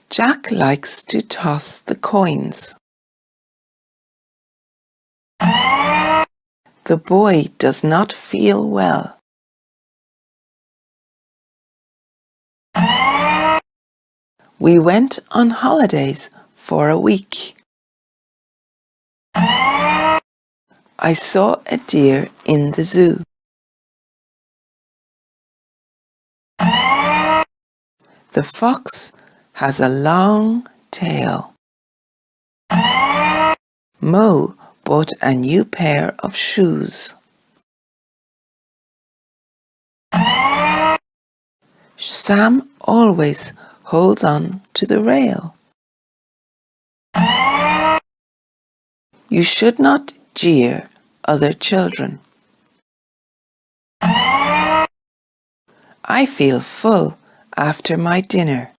Jack likes to toss the coins. The boy does not feel well. We went on holidays for a week. I saw a deer in the zoo. The fox has a long tail. Mo bought a new pair of shoes. Sam always holds on to the rail. You should not jeer other children. I feel full after my dinner.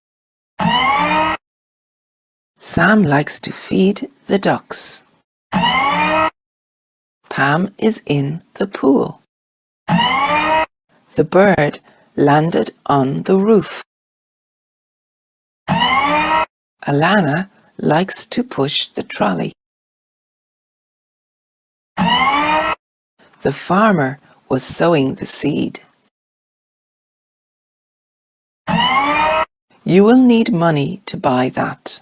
Sam likes to feed the ducks. Pam is in the pool. The bird landed on the roof. Alana likes to push the trolley. The farmer was sowing the seed. You will need money to buy that.